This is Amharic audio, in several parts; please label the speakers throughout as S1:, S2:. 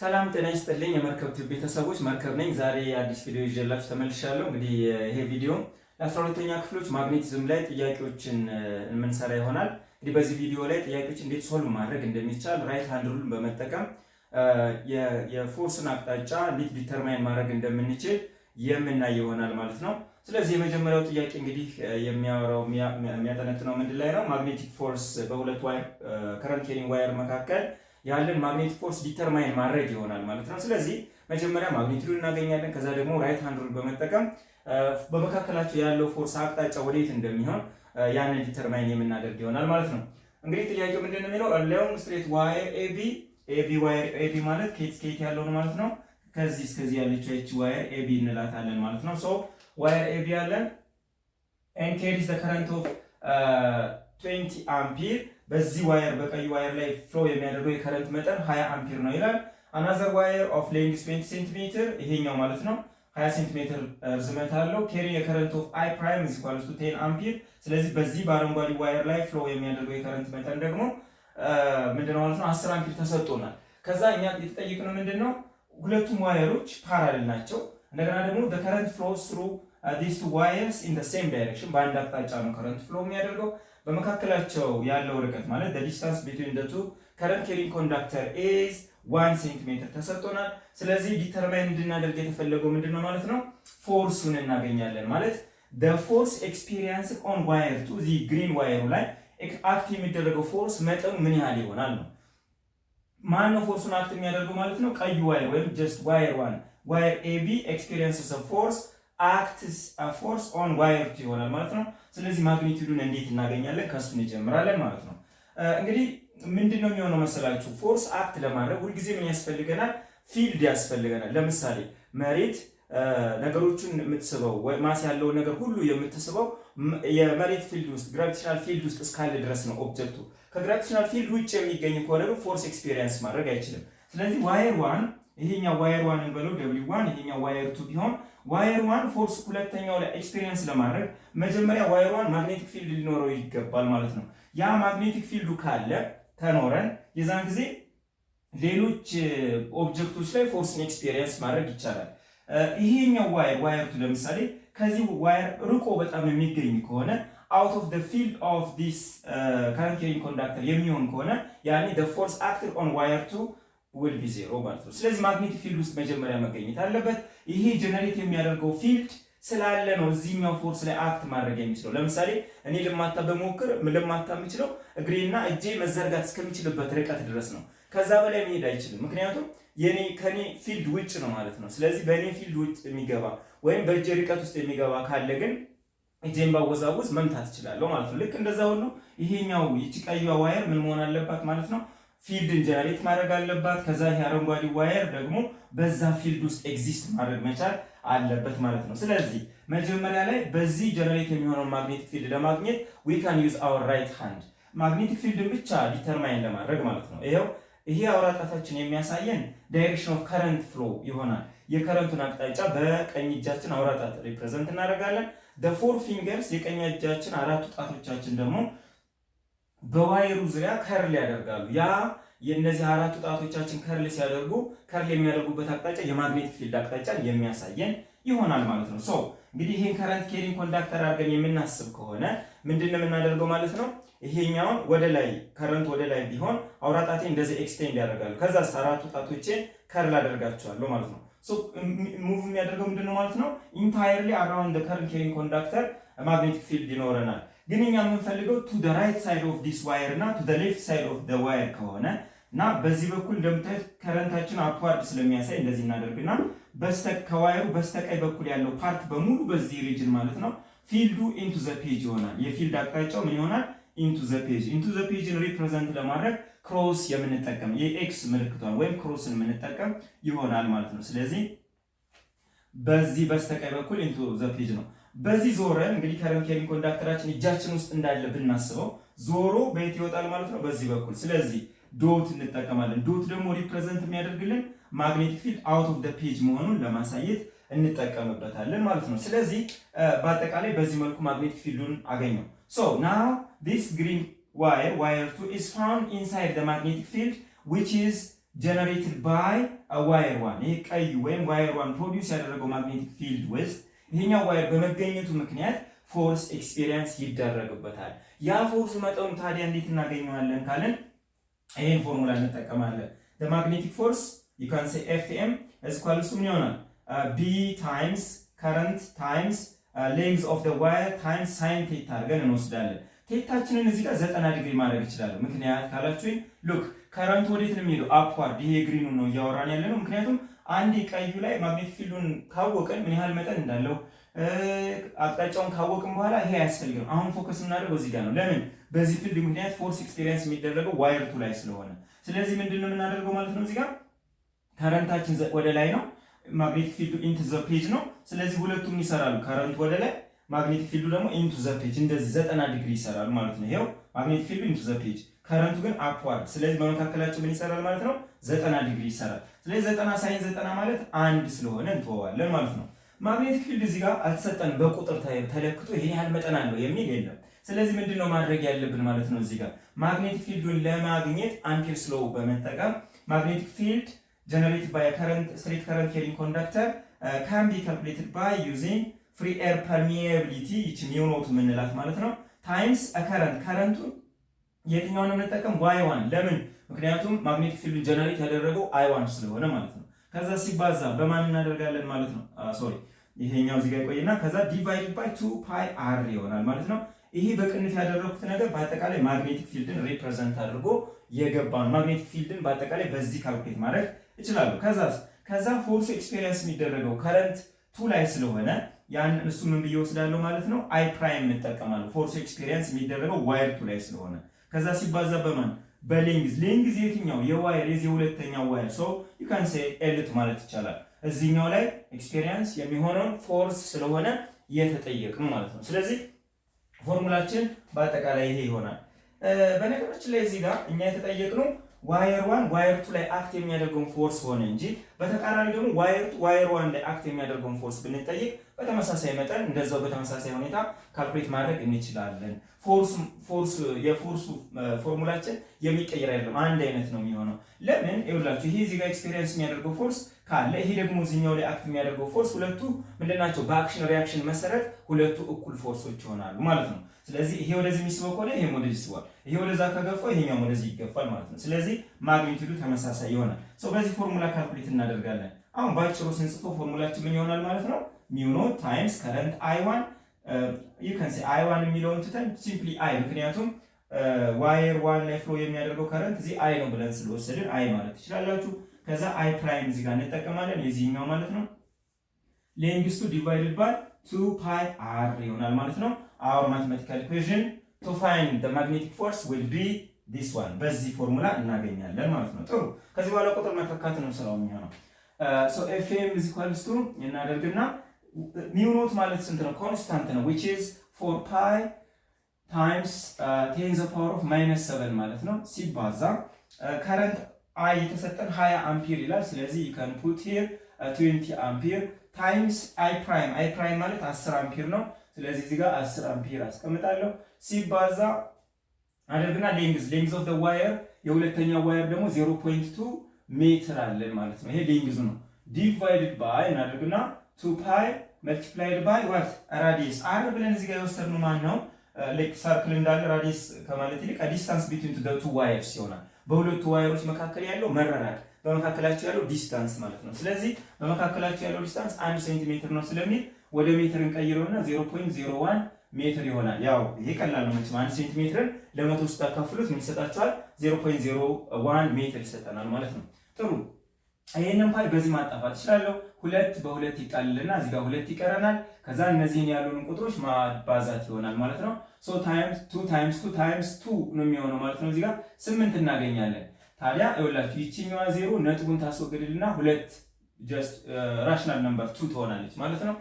S1: ሰላም ጤና ይስጥልኝ የመርከብ ቲዩብ ቤተሰቦች መርከብ ነኝ። ዛሬ አዲስ ቪዲዮ ይዤላችሁ ተመልሻለሁ። እንግዲህ ይሄ ቪዲዮ ለ12ኛ ክፍሎች ማግኔቲዝም ላይ ጥያቄዎችን የምንሰራ ይሆናል። እንግዲህ በዚህ ቪዲዮ ላይ ጥያቄዎች እንዴት ሶልቭ ማድረግ እንደሚቻል ራይት ሃንድ ሩልን በመጠቀም የፎርስን አቅጣጫ እንዴት ዲተርማይን ማድረግ እንደምንችል የምናይ ይሆናል ማለት ነው። ስለዚህ የመጀመሪያው ጥያቄ እንግዲህ የሚያጠነጥነው ምንድን ላይ ነው? ማግኔቲክ ፎርስ በሁለት ዋየር ከረንት ኬሪንግ ዋየር መካከል ያለን ማግኔቲክ ፎርስ ዲተርማይን ማድረግ ይሆናል ማለት ነው። ስለዚህ መጀመሪያ ማግኒቲዩድ እናገኛለን። ከዛ ደግሞ ራይት ሃንድ ሩል በመጠቀም በመካከላቸው ያለው ፎርስ አቅጣጫ ወዴት እንደሚሆን ያንን ዲተርማይን የምናደርግ ይሆናል ማለት ነው። እንግዲህ ጥያቄው ምንድን ነው የሚለው ሎንግ ስትሬት ዋየር ኤቢ ዋየር ኤቢ ማለት ከየት እስከ የት ያለው ነው ማለት ነው። ከዚህ እስከዚህ ያለችው እቺ ዋየር ኤቢ እንላታለን ማለት ነው። ሶ ዋየር ኤቢ ያለን and carries the current of 20 አምፒር በዚህ ዋየር በቀይ ዋየር ላይ ፍሎ የሚያደርገው የከረንት መጠን 20 አምፒር ነው ይላል። another wire of length 20 ሴንቲሜትር ይሄኛው ማለት ነው 20 ሴንቲሜትር ርዝመት አለው carry a current of I prime is equal to 10 አምፒር። ስለዚህ በዚህ በአረንጓዴ ዋየር ላይ ፍሎ የሚያደርገው የከረንት መጠን ደግሞ ምንድነው ማለት ነው 10 አምፒር ተሰጥቶናል። ከዛ እኛ የተጠየቅነው ምንድነው ሁለቱም ዋየሮች ፓራሌል ናቸው። እንደገና ደግሞ the current flows through these two wires in the same direction በአንድ አቅጣጫ ነው ከረንት ፍሎ የሚያደርገው። በመካከላቸው ያለው ርቀት ማለት the distance between the two current carrying conductor is 1 ሴንቲሜትር ተሰጥቶናል። ስለዚህ ዲተርማይን እንድናደርግ የተፈለገው ምንድነው ማለት ነው ፎርሱን እናገኛለን ማለት the force experienced on wire 2 the green wire ላይ አክት የሚደረገው ፎርስ መጠኑ ምን ያህል ይሆናል ነው። ማን ነው ፎርሱን አክት የሚያደርገው ማለት ነው ቀይ ዋየር ወይም just wire 1 wire AB experiences a force acts a force on wire 2 ይሆናል ማለት ነው። ስለዚህ ማግኒቲዩዱን እንዴት እናገኛለን ከሱ እንጀምራለን ማለት ነው። እንግዲህ ምንድነው የሚሆነው መሰላችሁ ፎርስ አክት ለማድረግ ሁልጊዜ ምን ያስፈልገናል? ፊልድ ያስፈልገናል። ለምሳሌ መሬት ነገሮችን የምትስበው ማስ ያለው ነገር ሁሉ የምትስበው የመሬት ፊልድ ውስጥ ግራቪቴሽናል ፊልድ ውስጥ እስካለ ድረስ ነው ኦብጀክቱ። ከግራቪቴሽናል ፊልድ ውጭ የሚገኝ ከሆነ ግን ፎርስ ኤክስፒሪየንስ ማድረግ አይችልም። ስለዚህ ዋየር 1 ይሄኛው ዋየር 1 እንበለው W1 ይሄኛው ዋየር 2 ቢሆን ዋየር 1 ፎርስ ሁለተኛው ላይ ኤክስፒሪየንስ ለማድረግ መጀመሪያ ዋየር 1 ማግኔቲክ ፊልድ ሊኖረው ይገባል ማለት ነው። ያ ማግኔቲክ ፊልዱ ካለ ከኖረን የዛን ጊዜ ሌሎች ኦብጀክቶች ላይ ፎርስን ኤክስፒሪየንስ ማድረግ ይቻላል። ይሄኛው ዋየር 2 ለምሳሌ ከዚህ ዋየር ርቆ በጣም የሚገኝ ከሆነ out of the field of this current carrying conductor የሚሆን ከሆነ ያኔ the force acted on wire 2 will be 0 ማለት ነው። ስለዚህ ማግኔቲክ ፊልድ ውስጥ መጀመሪያ መገኘት አለበት። ይሄ ጀነሬት የሚያደርገው ፊልድ ስላለ ነው እዚህኛው ፎርስ ላይ አክት ማድረግ የሚችለው። ለምሳሌ እኔ ልማታ በሞክር ልማታ የምችለው እግሬና እጄ መዘርጋት እስከሚችልበት ርቀት ድረስ ነው። ከዛ በላይ መሄድ አይችልም፣ ምክንያቱም ከኔ ፊልድ ውጭ ነው ማለት ነው። ስለዚህ በእኔ ፊልድ ውጭ የሚገባ ወይም በእጄ ርቀት ውስጥ የሚገባ ካለ ግን እጄን ባወዛውዝ መምታት እችላለሁ ማለት ነው። ልክ እንደዛ ሁሉ ይሄኛው ይቺ ቀይዋ ዋየር ምን መሆን አለባት ማለት ነው ፊልድን ጀነሬት ማድረግ አለባት። ከዛ ይሄ አረንጓዴ ዋየር ደግሞ በዛ ፊልድ ውስጥ ኤግዚስት ማድረግ መቻል አለበት ማለት ነው። ስለዚህ መጀመሪያ ላይ በዚህ ጀነሬት የሚሆነውን ማግኔቲክ ፊልድ ለማግኘት we can use our right hand ማግኔቲክ ፊልድን ብቻ ዲተርማይን ለማድረግ ማለት ነው። ይሄ አውራ ጣታችን የሚያሳየን ዳይሬክሽን ኦፍ ከረንት ፍሎ ይሆናል። የከረንቱን አቅጣጫ በቀኝ እጃችን አውራ ጣት ሪፕሬዘንት እናደርጋለን። the four fingers የቀኝ እጃችን አራቱ ጣቶቻችን ደግሞ በዋየሩ ዙሪያ ከርል ያደርጋሉ። ያ የነዚህ አራቱ ጣቶቻችን ከርል ሲያደርጉ ከርል የሚያደርጉበት አቅጣጫ የማግኔቲክ ፊልድ አቅጣጫን የሚያሳየን ይሆናል ማለት ነው። ሶ እንግዲህ ይሄን ከረንት ኬሪንግ ኮንዳክተር አድርገን የምናስብ ከሆነ ምንድነው የምናደርገው ማለት ነው ይሄኛውን ወደ ላይ ከረንት ወደ ላይ ቢሆን አውራ ጣቴ እንደዚህ ኤክስቴንድ ያደርጋሉ። ከዛስ አራቱ ጣቶቼን ከርል አደርጋቸዋለሁ ማለት ነው። ሶ ሙቭ የሚያደርገው ምንድነው ማለት ነው ኢንታየርሊ አራውንድ ዘ ከረንት ኬሪንግ ኮንዳክተር ማግኔቲክ ፊልድ ይኖረናል። ግን እኛ የምንፈልገው ቱ ዘ ራይት ሳይድ ኦፍ ዲስ ዋየር እና ቱ ዘ ሌፍት ሳይድ ኦፍ ዘ ዋየር ከሆነ እና በዚህ በኩል እንደምታዩት ከረንታችን አፕዋርድ ስለሚያሳይ እንደዚህ እናደርግና ከዋየሩ በስተቀኝ በኩል ያለው ፓርት በሙሉ በዚህ ሪጅን ማለት ነው ፊልዱ ኢንቱ ዘ ፔጅ ይሆናል። የፊልድ አቅጣጫው ምን ይሆናል ኢንቱ ዘ ፔጅን ሪፕሬዘንት ለማድረግ ክሮስ የምንጠቀም የኤክስ ምልክቷን ወይም ክሮስን የምንጠቀም ይሆናል ማለት ነው። ስለዚህ በዚህ በስተቀኝ በኩል ኢንቱ ዘ ፔጅ ነው። በዚህ ዞረን እንግዲህ ከረንት ኬሪንግ ኮንዳክተራችን እጃችን ውስጥ እንዳለ ብናስበው ዞሮ በየት ይወጣል ማለት ነው በዚህ በኩል። ስለዚህ ዶት እንጠቀማለን። ዶት ደግሞ ሪፕሬዘንት የሚያደርግልን ማግኔቲክ ፊልድ አውት ኦፍ ዘ ፔጅ መሆኑን ለማሳየት እንጠቀምበታለን ማለት ነው። ስለዚህ በአጠቃላይ በዚህ መልኩ ማግኔቲክ ፊልዱን አገኘው። ሶ ናው ዲስ ግሪን wire 2 is found inside the magnetic field which is generated by a wire 1 ይሄ ቀይ ወይም wire 1 ፕሮዲውስ ያደረገው ማግኔቲክ ፊልድ ውስጥ ይሄኛው ዋየር በመገኘቱ ምክንያት ፎርስ ኤክስፒሪየንስ ይደረግበታል። ያ ፎርስ መጠኑ ታዲያ እንዴት እናገኘዋለን ካለን ይሄን ፎርሙላ እንጠቀማለን። the magnetic force you can say Fm is equal to ምን ይሆናል B times current times length of the wire times sin theta አድርገን እንወስዳለን። ቴታችንን እዚህ ጋር 90 ዲግሪ ማድረግ ይችላል። ምክንያት ካላችሁኝ ሉክ ከረንት ወዴት ነው የሚሄደው? አፕዋርድ። ይሄ ግሪኑ ነው እያወራን ያለ ነው። ምክንያቱም አንድ ቀዩ ላይ ማግኔቲክ ፊልዱን ካወቀን ምን ያህል መጠን እንዳለው አቅጣጫውን ካወቅን በኋላ ይሄ አያስፈልግም። አሁን ፎከስ እናደርገው እዚህ ጋር ነው። ለምን? በዚህ ፊልድ ምክንያት ፎርስ ኤክስፒሪየንስ የሚደረገው ዋየር ቱ ላይ ስለሆነ። ስለዚህ ምንድነው የምናደርገው ማለት ነው? እዚህ ጋር ከረንታችን ወደ ላይ ነው፣ ማግኔቲክ ፊልዱ ኢንቱ ዘ ፔጅ ነው። ስለዚህ ሁለቱም ይሰራሉ። ከረንት ወደ ላይ፣ ማግኔቲክ ፊልዱ ደግሞ ኢንቱ ዘ ፔጅ፣ እንደዚህ 90 ዲግሪ ይሰራሉ ማለት ነው። ይሄው ማግኔቲክ ፊልዱ ኢንቱ ዘ ፔጅ፣ ከረንቱ ግን አፕዋርድ። ስለዚህ በመካከላቸው ምን ይሰራል ማለት ነው? 90 ዲግሪ ይሰራል። ስለዚህ 90 ሳይን 90 ማለት አንድ ስለሆነ እንተዋለን ማለት ነው። ማግኔቲክ ፊልድ እዚህ ጋር አልተሰጠን፣ በቁጥር ተለክቶ ይሄን ያህል መጠን አለው የሚል የለም። ስለዚህ ምንድነው ማድረግ ያለብን ማለት ነው? እዚህ ጋር ማግኔቲክ ፊልዱን ለማግኘት አምፒር ስሎው በመጠቀም ማግኔቲክ ፊልድ generated by a straight current carrying conductor can be calculated by using free air permeability ይቺ ሚው ኖት የምንላት ማለት ነው ታይምስ a current ከረንቱን የትኛውን ነው የምንጠቀም? y1 ለምን? ምክንያቱም ማግኔቲክ ፊልዱን ጀነሬት ያደረገው i1 ስለሆነ ማለት ነው። ከዛ ሲባዛ በማን እናደርጋለን ማለት ነው? ሶሪ ይሄኛው እዚህ ጋር ይቆይና ከዛ ዲቫይድድ ባይ 2 ፓይ r ይሆናል ማለት ነው። ይሄ በቅንፍ ያደረኩት ነገር በአጠቃላይ ማግኔቲክ ፊልድን ሪፕሬዘንት አድርጎ የገባን ማግኔቲክ ፊልድን በአጠቃላይ በዚህ ካልኩሌት ማድረግ እችላለሁ። ከዛ ፎርስ ኤክስፒሪየንስ የሚደረገው ከረንት 2 ላይ ስለሆነ ያን እሱ ምን ብዬ ወስዳለሁ ማለት ነው? አይ ፕራይም እንጠቀማለሁ። ፎርስ ኤክስፒሪየንስ የሚደረገው ዋየር 2 ላይ ስለሆነ ከዛ ሲባዛ በማን በሌንግዝ ሌንግዝ የትኛው የዋየር የዚህ ሁለተኛው ዋየር ሶ ዩ ካን ሴ ኤልት ማለት ይቻላል። እዚህኛው ላይ ኤክስፒሪየንስ የሚሆነው ፎርስ ስለሆነ የተጠየቅነው ማለት ነው። ስለዚህ ፎርሙላችን በአጠቃላይ ይሄ ይሆናል። በነገራችን ላይ እዚህ ጋር እኛ የተጠየቅነው ዋየር 1 ዋየር 2 ላይ አክት የሚያደርገውን ፎርስ ሆነ እንጂ በተቃራኒ ደግሞ ዋየር 1 ላይ አክት የሚያደርገውን ፎርስ ብንጠይቅ በተመሳሳይ መጠን እንደዛው በተመሳሳይ ሁኔታ ካልኩሌት ማድረግ እንችላለን። የፎርሱ ፎርሙላችን የሚቀየር አይደለም፣ አንድ አይነት ነው የሚሆነው። ለምን ይኸውላችሁ ይሄ እዚህ ጋር ኤክስፒሪየንስ የሚያደርገው ፎርስ ካለ ይሄ ደግሞ እዚህኛው ላይ አክት የሚያደርገው ፎርስ ሁለቱ ምንድናቸው? በአክሽን ሪአክሽን መሰረት ሁለቱ እኩል ፎርሶች ይሆናሉ ማለት ነው። ስለዚህ ይሄ ወደዚህ የሚስበው ከሆነ ይሄም ወደዚህ ይስባል፣ ይሄ ወደዛ ከገፋው ይሄኛው ወደዚህ ይገፋል ማለት ነው። ስለዚህ ማግኒቲዩዱ ተመሳሳይ ይሆናል። በዚህ ፎርሙላ ካልኩሌት እናደርጋለን። አሁን ባጭሩ ስንጽፈው ፎርሙላችን ምን ይሆናል ማለት ነው? ሚው ኖት ታይምስ ከረንት i1 you can say i1 የሚለውን ትተን ሲምፕሊ i ምክንያቱም ዋየር 1 ላይ ፍሎ የሚያደርገው ከረንት እዚህ i ነው ብለን ስለወሰድን i ማለት ትችላላችሁ። ከዛ i ፕራይም እዚህ ጋር እንጠቀማለን የዚህኛው ማለት ነው። ሌንግስቱ ዲቫይድድ ባይ 2 ፓይ r ይሆናል ማለት ነው። our mathematical equation to find the magnetic force will be this one በዚህ ፎርሙላ እናገኛለን ማለት ነው። ጥሩ ከዚህ በኋላ ቁጥር መተካት ነው ስራው የሚሆነው። so fm is equals to እናደርግና ሚው ኖት ማለት ስንት ነው? ኮንስታንት ነው which is 4 pi times 10 to the power of -7 ማለት ነው። ሲባዛ current I የተሰጠን 20 አምፒር ይላል። ስለዚህ you can put here 20 አምፒር times I prime ማለት 10 አምፒር ነው። ስለዚህ እዚህ ጋር 10 አምፒር አስቀምጣለሁ። ሲባዛ አደርግና ሌንግዝ ኦፍ ዘ ዋየር የሁለተኛው ዋየር ደግሞ 0.2 ሜትር አለን ማለት ነው። ይሄ ሌንግዙ ነው። ዲቫይድድ ባይ እናደርግና 2 ፓይ መልቲፕላይድ ባይ ዋት ራዲየስ አር ብለን እዚህ ጋር የወሰድነው ማን ነው? ላይክ ሰርክል እንዳለ ራዲየስ ከማለት ይልቅ ዲስታንስ ቢትዊን ዘ ቱ ዋየርስ ይሆናል። በሁለቱ ዋየሮች መካከል ያለው መራራቅ በመካከላቸው ያለው ዲስታንስ ማለት ነው። ስለዚህ በመካከላቸው ያለው ዲስታንስ 1 ሴንቲሜትር ነው ስለሚል ወደ ሜትር እንቀይረውና 0.01 ሜትር ይሆናል። ያው ይሄ ቀላል ነው መቼም 1 ሴንቲሜትርን ለ100 ስታካፍሉት ምን ይሰጣችኋል? 0.01 ሜትር ይሰጠናል ማለት ነው። ጥሩ ይሄንን ፓይ በዚህ ማጣፋት እችላለሁ። 2 በ2 ይጣልና እዚህ ጋር 2 ይቀረናል። ከዛ እነዚህን ያሉን ቁጥሮች ማባዛት ይሆናል ማለት ነው። ሶ ታይምስ 2 ታይምስ 2 ታይምስ 2 ነው የሚሆነው ማለት ነው። እዚህ ጋር 8 እናገኛለን። ታዲያ ይኸውላችሁ ይቺኛዋ 0 ነጥቡን ታስወግድልና 2 ጀስት ራሽናል ነምበር 2 ትሆናለች ማለት ነው።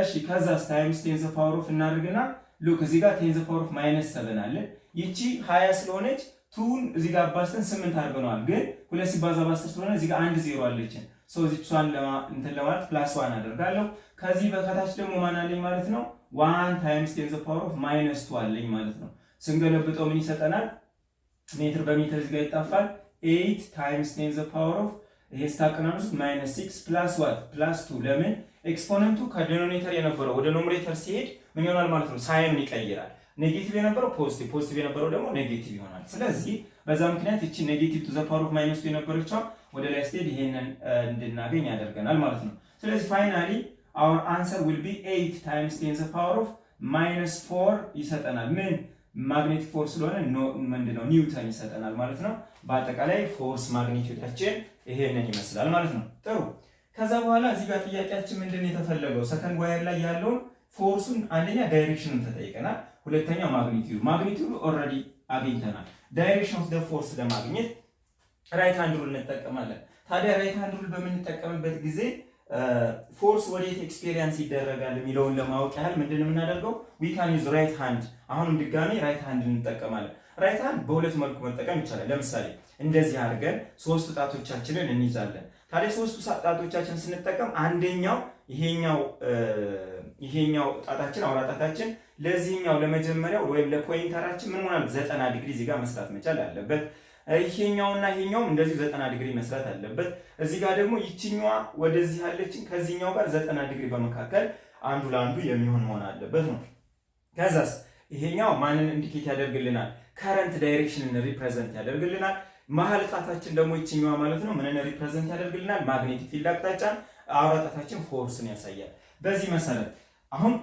S1: እሺ ከዛስ ታይምስ 10 ዘ ፓወር ኦፍ እናደርግና ሉክ እዚህ ጋር 10 ዘ ፓወር ኦፍ -7 አለ። ይቺ 20 ስለሆነች 2ን እዚህ ጋር አባዝተን 8 አድርገናል። ግን 2 ሲባዛ በ10 ስለሆነ እዚህ ጋር 1 0 አለችን። ሶ እዚህን ለማለት +1 አደርጋለሁ። ከዚህ በከታች ደግሞ ማን አለኝ ማለት ነው? 1 ታይምስ 10 ዘ ፓወር ኦፍ -2 አለኝ ማለት ነው። ስንገለብጠው ምን ይሰጠናል? ሜትር በሜትር እዚህ ጋር ይጣፋል። 8 times 10 to the power of ይሄ ስታቀናንሱት -6 + what +2 ለምን ኤክስፖነንቱ ከዲኖሚኔተር የነበረው ወደ ኖሚኔተር ሲሄድ ምን ይሆናል ማለት ነው ሳይኑን ይቀይራል ኔጌቲቭ የነበረው ፖዚቲቭ የነበረው ደግሞ ኔጌቲቭ ይሆናል ስለዚህ በዛ ምክንያት እቺ ኔጌቲቭ to the power of -2 የነበረችው ወደ ላይ ስትሄድ ይሄንን እንድናገኝ ያደርገናል ማለት ነው ስለዚህ ፋይናሊ our answer will be 8 times 10 to the power of -4 ይሰጠናል ምን ማግኔቲክ ፎርስ ስለሆነ ምንድነው ኒውተን ይሰጠናል ማለት ነው በአጠቃላይ ፎርስ ማግኒቲዩዳችን ይሄንን ይመስላል ማለት ነው ጥሩ ከዛ በኋላ እዚህ ጋር ጥያቄያችን ምንድነው የተፈለገው ሰከንድ ዋየር ላይ ያለውን ፎርሱን አንደኛ ዳይሬክሽኑን ተጠይቀናል ሁለተኛ ማግኒቲዩዱ ኦልሬዲ አግኝተናል ዳይሬክሽን ኦፍ ዘ ፎርስ ለማግኘት ራይት ሃንድ ሩል እንጠቀማለን ታዲያ ራይት ሃንድ ሩል በምንጠቀምበት ጊዜ ፎርስ ወዴት ኤክስፒሪየንስ ይደረጋል የሚለውን ለማወቅ ያህል ምንድነው የምናደርገው we can use right hand አሁንም ድጋሚ ራይት ሃንድ እንጠቀማለን ራይት ሃንድ በሁለት መልኩ መጠቀም ይቻላል ለምሳሌ እንደዚህ አድርገን ሶስት ጣቶቻችንን እንይዛለን ታዲያ ሶስቱ ጣቶቻችንን ስንጠቀም አንደኛው ይሄኛው ጣታችን አውራ ጣታችን ለዚህኛው ለመጀመሪያው ወይም ለፖይንተራችን ምን ማለት 90 ዲግሪ እዚህ ጋር መስራት መቻል አለበት ይሄኛውና ይሄኛው እንደዚህ 90 ዲግሪ መስራት አለበት እዚህ ጋር ደግሞ ይችኛዋ ወደዚህ ያለችን ከዚህኛው ጋር 90 ዲግሪ በመካከል አንዱ ለአንዱ የሚሆን መሆን አለበት ነው ከዛስ ይሄኛው ማንን ኢንዲኬት ያደርግልናል ከረንት ዳይሬክሽንን ሪፕሬዘንት ያደርግልናል መሀል ጣታችን ደግሞ ይችኛዋ ማለት ነው ምንን ሪፕሬዘንት ያደርግልናል ማግኔቲክ ፊልድ አቅጣጫን አውራ ጣታችን ፎርስን ያሳያል በዚህ መሰረት አሁን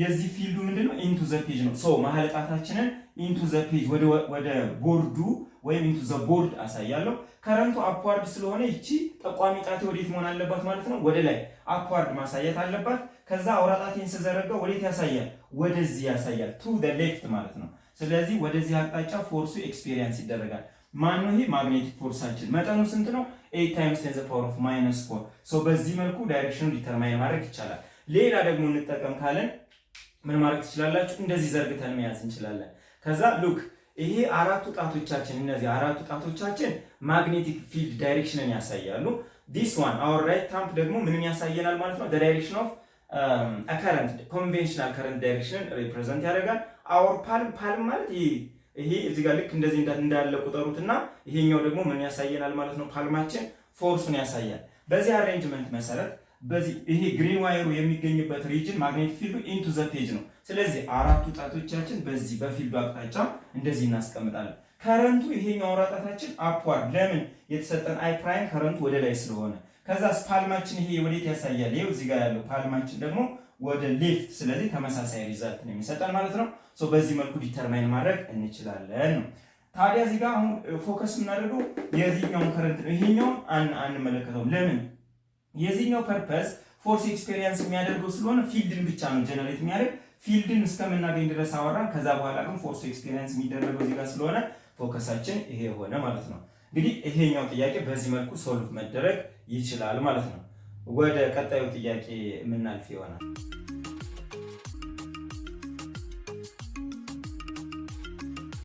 S1: የዚህ ፊልዱ ምንድነው ኢንቱ ዘ ፔጅ ነው ሶ መሀል ጣታችንን ኢንቱ ዘ ፔጅ ወደ ቦርዱ ወይም ኢንቱ ዘ ቦርድ አሳያለሁ ከረንቱ አፕዋርድ ስለሆነ እቺ ጠቋሚ ጣቴ ወዴት መሆን አለባት ማለት ነው ወደ ላይ አፕዋርድ ማሳየት አለባት ከዛ አውራ ጣቴን ስዘረጋው ወዴት ያሳያል ወደዚህ ያሳያል ቱ ዘ ሌፍት ማለት ነው ስለዚህ ወደዚህ አቅጣጫ ፎርሱ ኤክስፒሪየንስ ይደረጋል ማን ነው ይሄ ማግኔቲክ ፎርሳችን መጠኑ ስንት ነው 8 times 10 to the power of -4 ሶ በዚህ መልኩ ዳይሬክሽኑን ዲተርማይን ማድረግ ይቻላል ሌላ ደግሞ እንጠቀም ካለን ምን ማድረግ ትችላላችሁ እንደዚህ ዘርግተን መያዝ እንችላለን ከዛ ሉክ ይሄ አራቱ ጣቶቻችን እነዚህ አራቱ ጣቶቻችን ማግኔቲክ ፊልድ ዳይሬክሽንን ያሳያሉ this one our right thumb ደግሞ ምንን ያሳየናል ማለት ነው the direction of a current conventional current direction represent ያደርጋል our palm ማለት ይሄ እዚህ ጋር ልክ እንደዚህ እንዳለ ቁጠሩትና ይሄኛው ደግሞ ምን ያሳየናል ማለት ነው ፓልማችን ፎርሱን ያሳያል በዚህ አሬንጅመንት መሰረት በዚህ ይሄ ግሪን ዋየሩ የሚገኝበት ሪጅን ማግኔቲክ ፊልዱ ኢንቱ ዘ ፔጅ ነው ስለዚህ አራቱ ጣቶቻችን በዚህ በፊልዱ አቅጣጫ እንደዚህ እናስቀምጣለን ከረንቱ ይሄኛው አውራ ጣታችን አፕዋርድ ለምን የተሰጠን አይ ፕራይም ከረንቱ ወደ ላይ ስለሆነ ከዛስ ፓልማችን ይሄ ወዴት ያሳያል ይሄው እዚህ ጋር ያለው ፓልማችን ደግሞ ወደ ሌፍት ስለዚህ ተመሳሳይ ሪዛልት ነው የሚሰጠን ማለት ነው ሶ በዚህ መልኩ ዲተርማይን ማድረግ እንችላለን ነው ታዲያ እዚህ ጋር አሁን ፎከስ እናደርገው የዚህኛውን ከረንት ነው ይሄኛውን አንመለከተው ለምን የዚህኛው ፐርፐስ ፎርስ ኤክስፒሪየንስ የሚያደርገው ስለሆነ ፊልድን ብቻ ነው ጀነሬት የሚያደርግ ፊልድን እስከምናገኝ ድረስ አወራን ከዛ በኋላ ግን ፎርስ ኤክስፒሪየንስ የሚደረገው እዚህ ጋር ስለሆነ ፎከሳችን ይሄ ሆነ ማለት ነው እንግዲህ ይሄኛው ጥያቄ በዚህ መልኩ ሶልቭ መደረግ ይችላል ማለት ነው ወደ ቀጣዩ ጥያቄ የምናልፍ ይሆናል